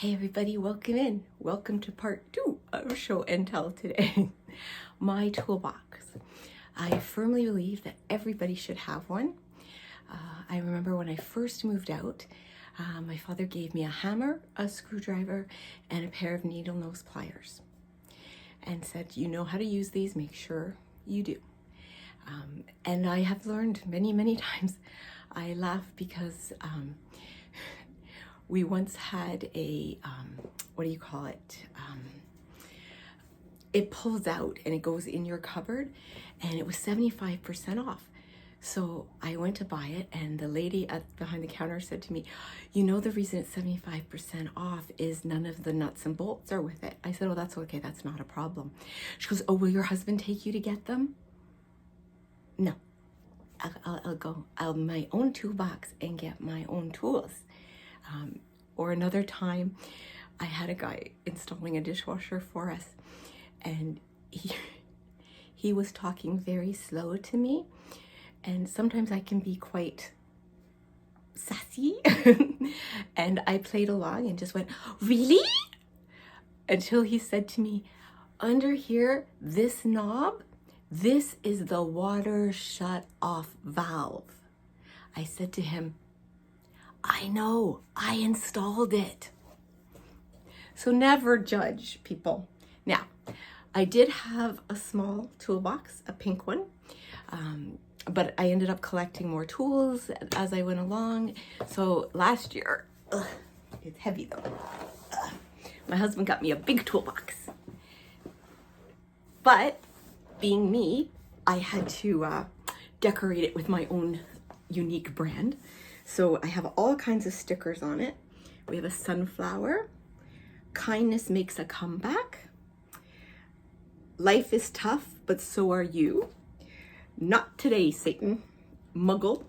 Hey everybody, welcome in. Welcome to part 2 of Show and Tell today. My toolbox. I firmly believe that everybody should have one. I remember when I first moved out, my father gave me a hammer, a screwdriver, and a pair of needle nose pliers. And said, you know how to use these, make sure you do. And I have learned many times. I laugh because we once had a, what do you call it? It pulls out and it goes in your cupboard, and it was 75% off. So I went to buy it, and the lady behind the counter said to me, you know, the reason it's 75% off is none of the nuts and bolts are with it. I said, oh, that's okay. That's not a problem. She goes, oh, will your husband take you to get them? No, I'll go my own toolbox and get my own tools. Or another time, I had a guy installing a dishwasher for us, and he was talking very slow to me, and sometimes I can be quite sassy, and I played along and just went, really? Until he said to me, under here, this knob, this is the water shut off valve. I said to him, I know, I installed it. So never judge people. Now, I did have a small toolbox, a pink one, but I ended up collecting more tools as I went along. So last year, it's heavy though. My husband got me a big toolbox. But being me, I had to decorate it with my own unique brand. So I have all kinds of stickers on it. We have a sunflower, kindness makes a comeback, life is tough, but so are you, not today, Satan, Muggle.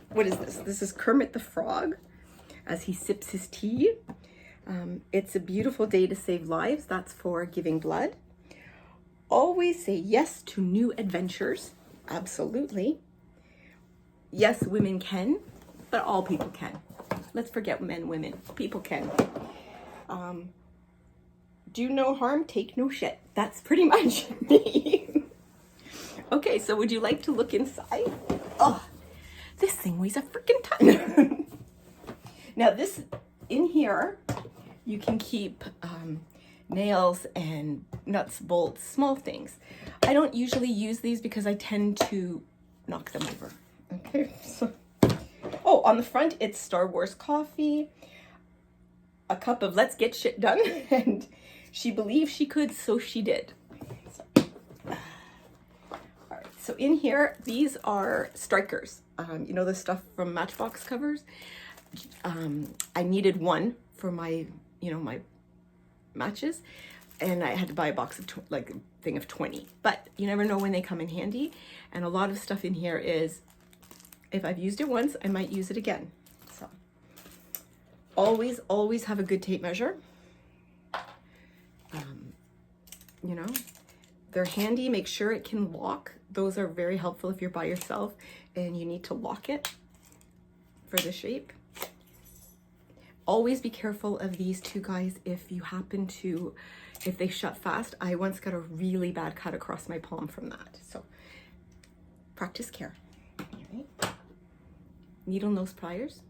What is this? This is Kermit the Frog as he sips his tea. It's a beautiful day to save lives. That's for giving blood. Always say yes to new adventures. Absolutely. Yes, women can, but all people can. Let's forget men, women. People can. Do no harm, take no shit. That's pretty much me. Okay, so would you like to look inside? Oh, this thing weighs a freaking ton. Now this, in here, you can keep nails and nuts, bolts, small things. I don't usually use these because I tend to knock them over. Okay, so, oh, on the front, it's Star Wars coffee, a cup of let's get shit done, and she believed she could, so she did. So, all right, so in here, these are strikers. You know, the stuff from Matchbox covers. I needed one for my, my matches, and I had to buy a box of, like a thing of 20, but you never know when they come in handy, and a lot of stuff in here is, if I've used it once, I might use it again. So always have a good tape measure. You know, they're handy. Make sure it can lock. Those are very helpful if you're by yourself and you need to lock it for the shape. Always be careful of these two guys if you happen to, if they shut fast. I once got a really bad cut across my palm from that. So practice care. All right. Needle nose pliers.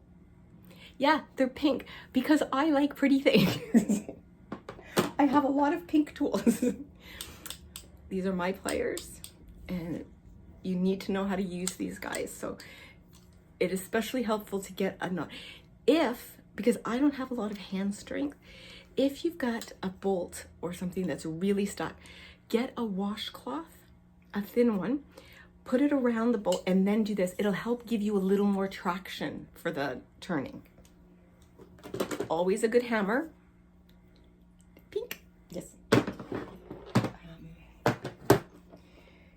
Yeah, they're pink because I like pretty things. I have a lot of pink tools. These are my pliers, and you need to know how to use these guys. So it is especially helpful to get a knot. Because I don't have a lot of hand strength, if you've got a bolt or something that's really stuck, get a washcloth, a thin one, put it around the bolt, and then do this. It'll help give you a little more traction for the turning. Always a good hammer. Pink. Yes.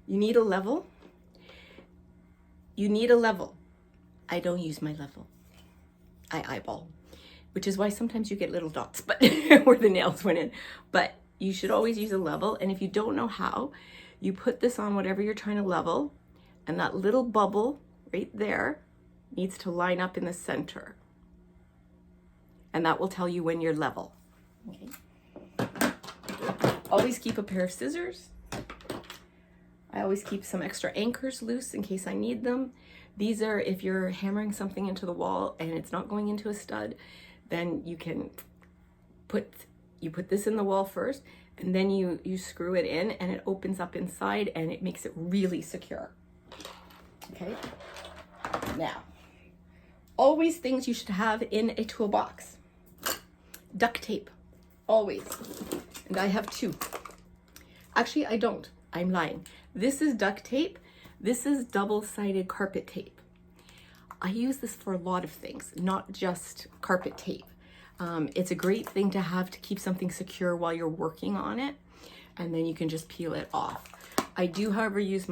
You need a level. You need a level. I don't use my level. I eyeball, which is why sometimes you get little dots, but where the nails went in. But you should always use a level. And if you don't know how, you put this on whatever you're trying to level, and that little bubble right there needs to line up in the center. and that will tell you when you're level. Okay. Always keep a pair of scissors. I always keep some extra anchors loose in case I need them. These are if you're hammering something into the wall and it's not going into a stud, then you can put this in the wall first, and then you screw it in and it opens up inside and it makes it really secure. Okay. Now, always things you should have in a toolbox. Duct tape, always. And I have 2. Actually, I don't. I'm lying. This is duct tape. This is double-sided carpet tape. I use this for a lot of things, not just carpet tape. It's a great thing to have to keep something secure while you're working on it, and then you can just peel it off. I do, however, use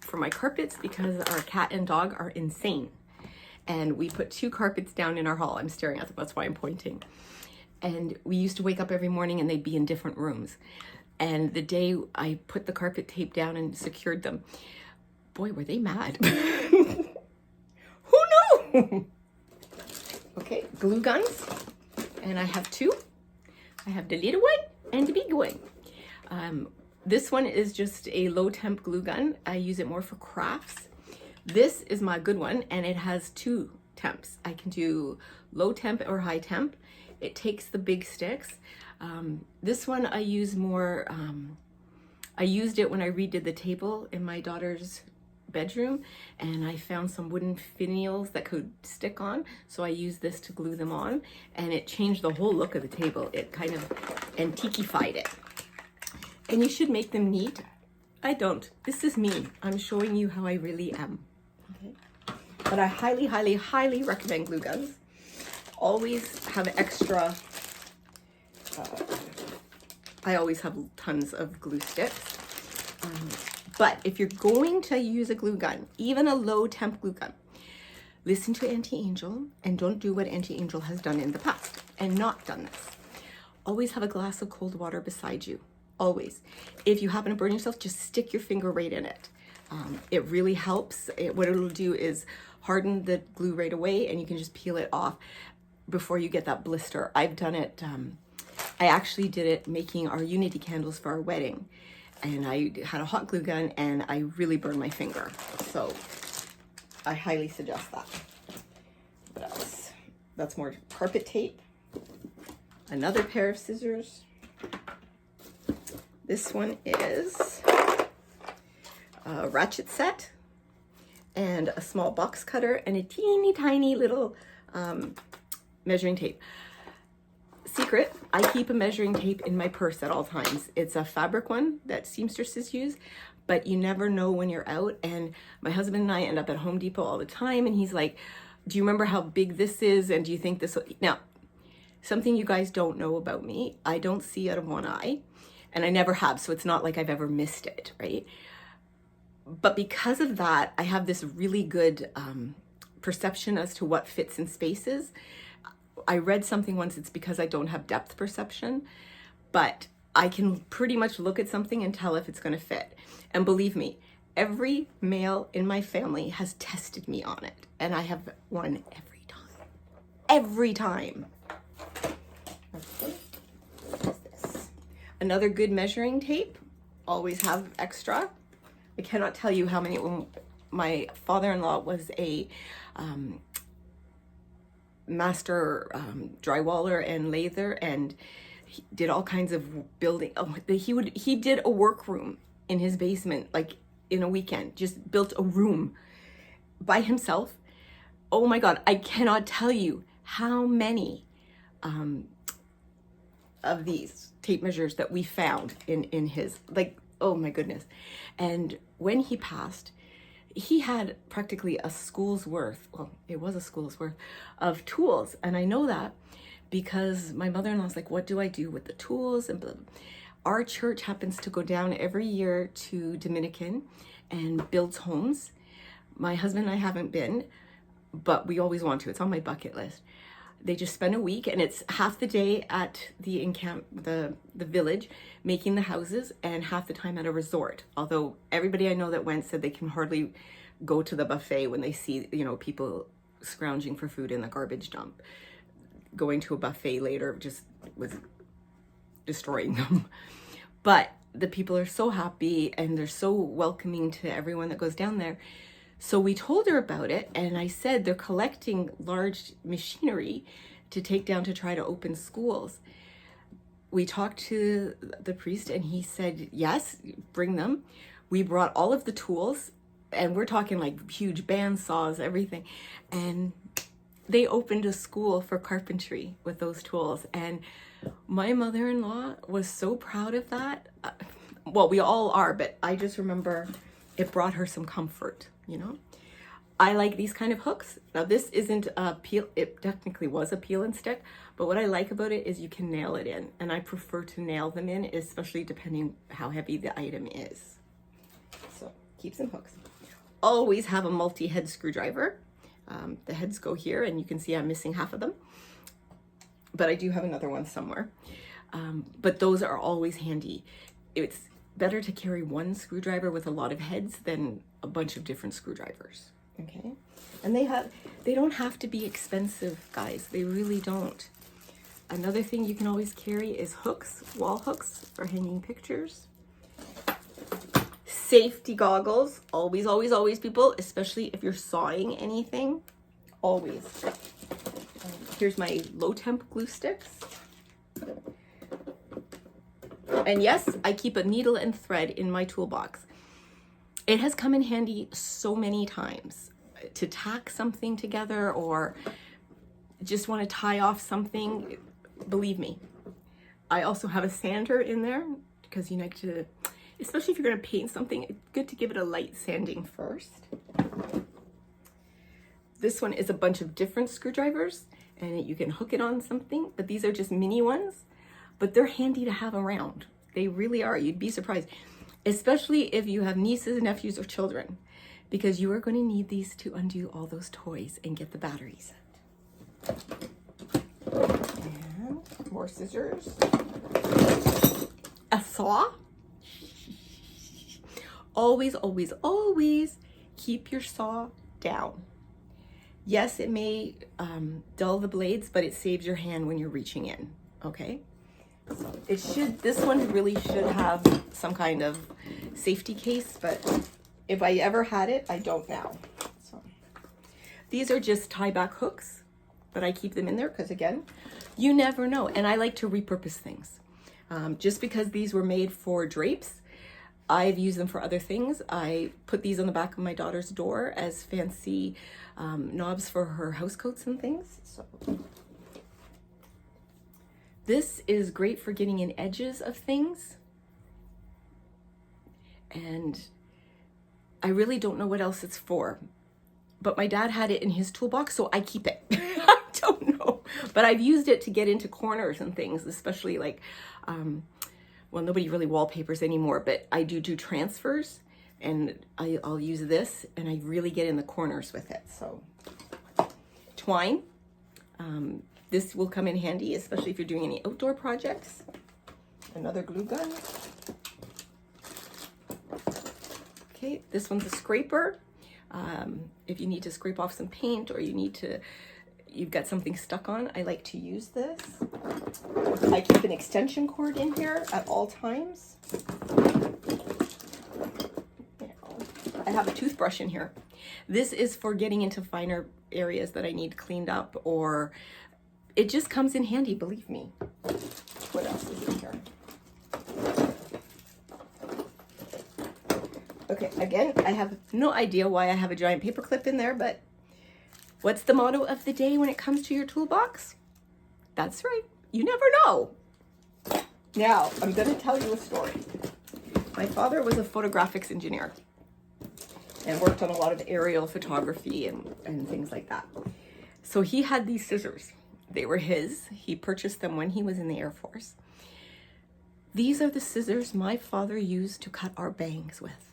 for my carpets because our cat and dog are insane. And we put 2 carpets down in our hall. I'm staring at them, that's why I'm pointing. And we used to wake up every morning and they'd be in different rooms. And the day I put the carpet tape down and secured them, boy, were they mad. Who knew? Okay, glue guns. And I have 2. I have the little one and the big one. This one is just a low temp glue gun. I use it more for crafts. This is my good one, and it has 2 temps. I can do low temp or high temp. It takes the big sticks. This one I use more, I used it when I redid the table in my daughter's bedroom, and I found some wooden finials that could stick on, so I used this to glue them on, and it changed the whole look of the table. It kind of antiquified it. And you should make them neat. I don't. This is me. I'm showing you how I really am. Okay. But I highly, highly, highly recommend glue guns. Always have extra, I always have tons of glue sticks. But if you're going to use a glue gun, even a low temp glue gun, listen to Auntie Angel and don't do what Auntie Angel has done in the past and not done this. Always have a glass of cold water beside you. Always. If you happen to burn yourself, just stick your finger right in it. It really helps. What it'll do is harden the glue right away, and you can just peel it off before you get that blister. I've done it. I actually did it making our unity candles for our wedding, and I had a hot glue gun and I really burned my finger. So I highly suggest that. What else? That's more carpet tape. Another pair of scissors. This one is a ratchet set and a small box cutter and a teeny tiny little measuring tape. Secret, I keep a measuring tape in my purse at all times. It's a fabric one that seamstresses use, but you never know when you're out. And my husband and I end up at Home Depot all the time, and he's like, do you remember how big this is? And do you think this will... Now, something you guys don't know about me, I don't see out of one eye, and I never have, so it's not like I've ever missed it, right? But because of that, I have this really good perception as to what fits in spaces. I read something once, it's because I don't have depth perception, but I can pretty much look at something and tell if it's going to fit. And believe me, every male in my family has tested me on it, and I have won every time. Every time. Okay. What is this? Another good measuring tape. Always have extra. I cannot tell you how many. My father-in-law was a master drywaller and lather, and he did all kinds of building. He did a workroom in his basement, like in a weekend, just built a room by himself. Oh my God, I cannot tell you how many of these tape measures that we found in his, like, oh my goodness. And when he passed, he had practically a school's worth, well, it was a school's worth of tools. And I know that because my mother-in-law's like, what do I do with the tools? And blah, blah. Our church happens to go down every year to Dominican and builds homes. My husband and I haven't been, but we always want to. It's on my bucket list. They just spend a week, and it's half the day at the village making the houses and half the time at a resort. Although everybody I know that went said they can hardly go to the buffet when they see, you know, people scrounging for food in the garbage dump. going to a buffet later just was destroying them. But the people are so happy and they're so welcoming to everyone that goes down there. So we told her about it, and I said they're collecting large machinery to take down to try to open schools. We talked to the priest and he said, yes, bring them. We brought all of the tools, and we're talking like huge band saws, everything. And they opened a school for carpentry with those tools. And my mother-in-law was so proud of that. Well, we all are, but I just remember it brought her some comfort, you know? I like these kind of hooks. Now this isn't a peel, it technically was a peel and stick, but what I like about it is you can nail it in, and I prefer to nail them in, especially depending how heavy the item is. So keep some hooks. Always have a multi-head screwdriver. The heads go here, and you can see I'm missing half of them, but I do have another one somewhere. But those are always handy. It's better to carry one screwdriver with a lot of heads than a bunch of different screwdrivers. Okay, and they don't have to be expensive, guys. They really don't. Another thing you can always carry is hooks, wall hooks for hanging pictures. Safety goggles, always, always, always, people, especially if you're sawing anything, always. Here's my low temp glue sticks. And yes, I keep a needle and thread in my toolbox. It has come in handy so many times to tack something together or just want to tie off something. Believe me. I also have a sander in there because you like to, especially if you're going to paint something, it's good to give it a light sanding first. This one is a bunch of different screwdrivers and you can hook it on something, but these are just mini ones, but they're handy to have around. They really are. You'd be surprised, especially if you have nieces, nephews, or children, because you are going to need these to undo all those toys and get the batteries. And more scissors. A saw. Always, always, always keep your saw down. Yes, it may dull the blades, but it saves your hand when you're reaching in, okay? So this one really should have some kind of safety case, but if I ever had it, I don't now. So these are just tie back hooks, but I keep them in there because, again, you never know. And I like to repurpose things. Just because these were made for drapes, I've used them for other things. I put these on the back of my daughter's door as fancy knobs for her housecoats and things. So this is great for getting in edges of things. And I really don't know what else it's for, but my dad had it in his toolbox, so I keep it. I don't know, but I've used it to get into corners and things, especially like, well, nobody really wallpapers anymore, but I do transfers, and I'll use this, and I really get in the corners with it. So twine. This will come in handy, especially if you're doing any outdoor projects. Another glue gun. Okay, this one's a scraper. If you need to scrape off some paint or you've got something stuck on, I like to use this. I keep an extension cord in here at all times. I have a toothbrush in here. This is for getting into finer areas that I need cleaned up, or it just comes in handy, believe me. What else is in here? Okay, again, I have no idea why I have a giant paper clip in there, but what's the motto of the day when it comes to your toolbox? That's right, you never know. Now, I'm going to tell you a story. My father was a photographics engineer and worked on a lot of aerial photography and things like that. So he had these scissors. They were his. He purchased them when he was in the Air Force. These are the scissors my father used to cut our bangs with.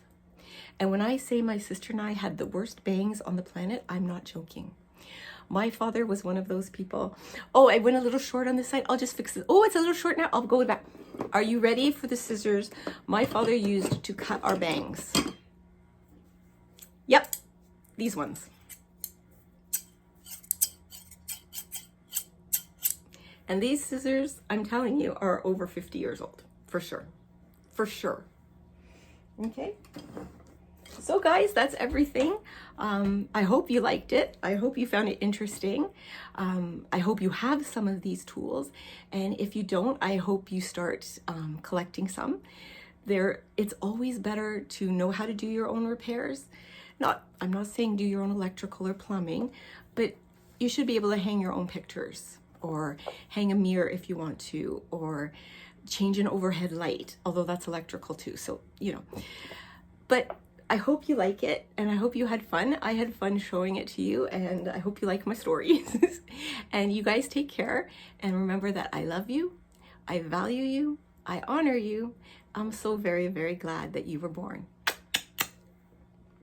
And when I say my sister and I had the worst bangs on the planet, I'm not joking. My father was one of those people. Oh, I went a little short on this side. I'll just fix it. Oh, it's a little short now. I'll go back. Are you ready for the scissors my father used to cut our bangs? Yep, these ones. And these scissors, I'm telling you, are over 50 years old, for sure. For sure. Okay. So guys, that's everything. I hope you liked it. I hope you found it interesting. I hope you have some of these tools. And if you don't, I hope you start collecting some. It's always better to know how to do your own repairs. I'm not saying do your own electrical or plumbing, but you should be able to hang your own pictures or hang a mirror if you want to, or change an overhead light, although that's electrical too. So, you know, but I hope you like it, and I hope you had fun. I had fun showing it to you, and I hope you like my stories. And you guys take care, and remember that I love you, I value you, I honor you. I'm so very, very glad that you were born.